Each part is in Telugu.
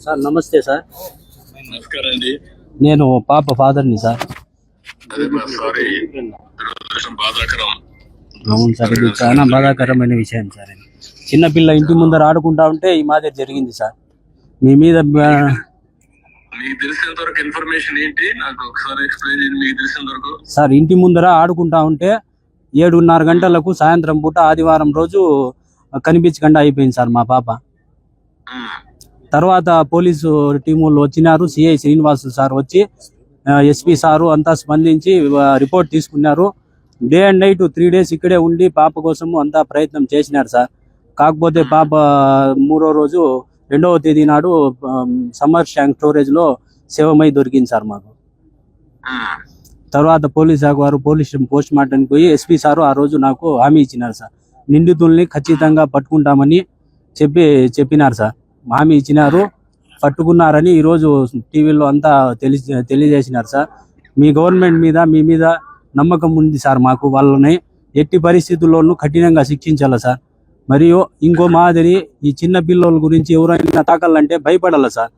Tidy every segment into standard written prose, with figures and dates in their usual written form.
సార్ నమస్తే సార్. నమస్కారం అండి. నేను పాప ఫాదర్ని సార్. అవును సార్, ఇది చాలా బాధాకరమైన విషయం సార్. చిన్నపిల్ల ఇంటి ముందర ఆడుకుంటా ఉంటే ఈ మాదిరి జరిగింది సార్. మీ మీద మీకు తెలిసినంత వరకు ఇన్ఫర్మేషన్ ఏంటి నాకు ఒకసారి ఎక్స్ప్లెయిన్ చేయండి. మీకు తెలిసినంత వరకు సార్, ఇంటి ముందర ఆడుకుంటా ఉంటే 7:30 గంటలకు సాయంత్రం పూట ఆదివారం రోజు కనిపించకుండా అయిపోయింది సార్ మా పాప. తర్వాత పోలీసు టీములు వచ్చినారు. సిఐ శ్రీనివాసు సార్ వచ్చి ఎస్పీ సారు అంతా స్పందించి రిపోర్ట్ తీసుకున్నారు. డే అండ్ నైట్ 3 days ఇక్కడే ఉండి పాప కోసము అంతా ప్రయత్నం చేసినారు సార్. కాకపోతే పాప 3వ రోజు 2వ తేదీ నాడు సమ్మర్ ట్యాంక్ స్టోరేజ్ లో శవమై దొరికింది సార్ మాకు. తర్వాత పోలీస్ శాఖ వారు పోస్ట్ మార్టంకి పోయి ఎస్పీ సారు ఆ రోజు నాకు హామీ ఇచ్చినారు సార్. నిందితుల్ని ఖచ్చితంగా పట్టుకుంటామని చెప్పినారు సార్. హామీ ఇచ్చినారు, పట్టుకున్నారని ఈరోజు టీవీలో అంతా తెలియజేసినారు సార్. మీ గవర్నమెంట్ మీద మీ మీద నమ్మకం ఉంది సార్ మాకు. వాళ్ళని ఎట్టి పరిస్థితుల్లోనూ కఠినంగా శిక్షించాలి సార్. మరియు ఇంకో మాదిరి ఈ చిన్న పిల్లల గురించి ఎవరైనా తాకాలంటే భయపడాలి సార్.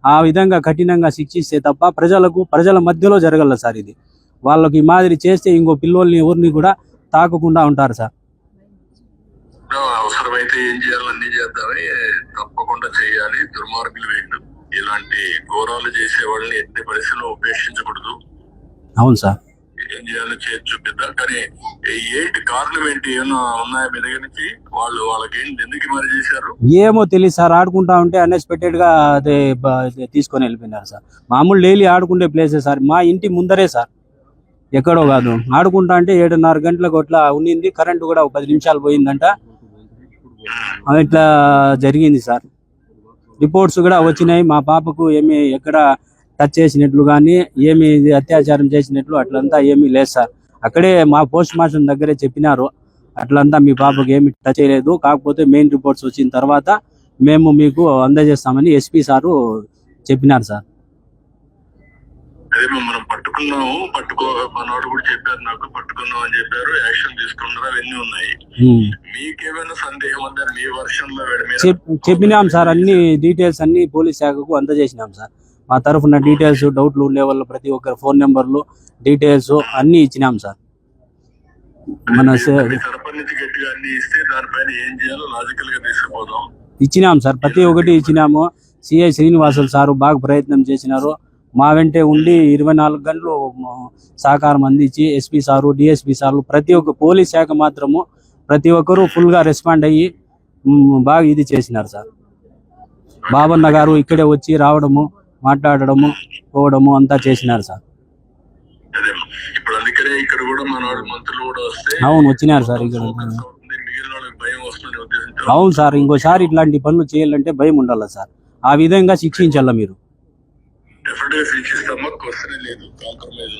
ఆ విధంగా కఠినంగా శిక్షిస్తే తప్ప ప్రజల మధ్యలో జరగల సార్. ఇది వాళ్ళకి ఈ మాదిరి చేస్తే ఇంకో పిల్లల్ని ఎవరిని కూడా తాకకుండా ఉంటారు సార్. అవసరమైతే ఏం చేయాలో అన్ని చేద్దామని తప్పకుండా చేయాలి. దుర్మార్గులు వేయండి. ఇలాంటి ఘోరాలు చేసే వాళ్ళని ఎట్టి పరిస్థితుల్లో ఉపేక్షించకూడదు. అవును సార్, ఏం చేయాలో చేసి చూపిద్దాం. కానీ ఏంటి కారణం ఏంటి, ఏమన్నా ఉన్నాయా మీ దగ్గర నుంచి? వాళ్ళకి ఏంటి, ఎందుకు మరి చేశారు ఏమో తెలియదు సార్. ఆడుకుంటా ఉంటే అన్ఎక్స్పెక్టెడ్ గా అదే తీసుకొని వెళ్ళిపోయినారు సార్. మామూలు డైలీ ఆడుకుంటే ప్లేసే సార్, మా ఇంటి ముందరే సార్, ఎక్కడో కాదు. ఆడుకుంటా అంటే 7:30 గంటలకు అట్లా ఉన్నింది. కరెంటు కూడా 10 నిమిషాలు పోయిందంట. ఇట్లా జరిగింది సార్. రిపోర్ట్స్ కూడా వచ్చినాయి. మా పాపకు ఏమి ఎక్కడ టచ్ చేసినట్లు కానీ ఏమి అత్యాచారం చేసినట్లు అట్లంతా ఏమీ లేదు సార్. అక్కడే మా పోస్ట్ మాస్టర్ దగ్గరే చెప్పినారు, అట్లంతా మీ పాపకు ఏమి టచ్ చేయలేదు. కాకపోతే మెయిన్ రిపోర్ట్స్ వచ్చిన తర్వాత మేము మీకు అందజేస్తామని ఎస్పీ సారు చెప్పినారు సార్. అదే మనం పట్టుకున్నాము, మనోడు కూడా చెప్పారు, నాకు పట్టుకున్నాం అని చెప్పారు. యాక్షన్ తీసుకున్నారు, అవన్నీ ఉన్నాయి. మీకేమైనా సందేహం ఉందా? మీ వర్షన్ లో చెప్పినాం సార్. అన్ని డీటెయిల్స్ అన్ని పోలీస్ శాఖకు అందజేసినాం సార్. మా తరఫున డీటెయిల్స్, డౌట్లు ఉండే వాళ్ళు ప్రతి ఒక్కరు ఫోన్ నెంబర్లు, డీటెయిల్స్ అన్ని ఇచ్చినాం సార్. మన ఇచ్చినాం సార్, ప్రతి ఒక్కటి ఇచ్చినాము. సిఐ శ్రీనివాసులు సారు బాగా ప్రయత్నం చేసినారు. మా వెంటే ఉండి 24 గంటలు సహకారం అందించి ఎస్పీ సారు, డిఎస్పీ సార్లు, ప్రతి ఒక్క పోలీస్ శాఖ మాత్రము ప్రతి ఒక్కరూ ఫుల్ గా రెస్పాండ్ అయ్యి బాగా ఇది చేసినారు సార్. బాబన్న గారు ఇక్కడే వచ్చి రావడము, మాట్లాడడము, పోవడము అంతా చేసినారు సార్. అవును, వచ్చినారు సార్ ఇక్కడ. అవును సార్, ఇంకోసారి ఇట్లాంటి పనులు చేయాలంటే భయం ఉండాలి సార్. ఆ విధంగా శిక్షించాల మీరు. డెఫినెట్గా శిక్షిస్తామా, క్వశ్చన్ లేదు, కాంప్రమైజ్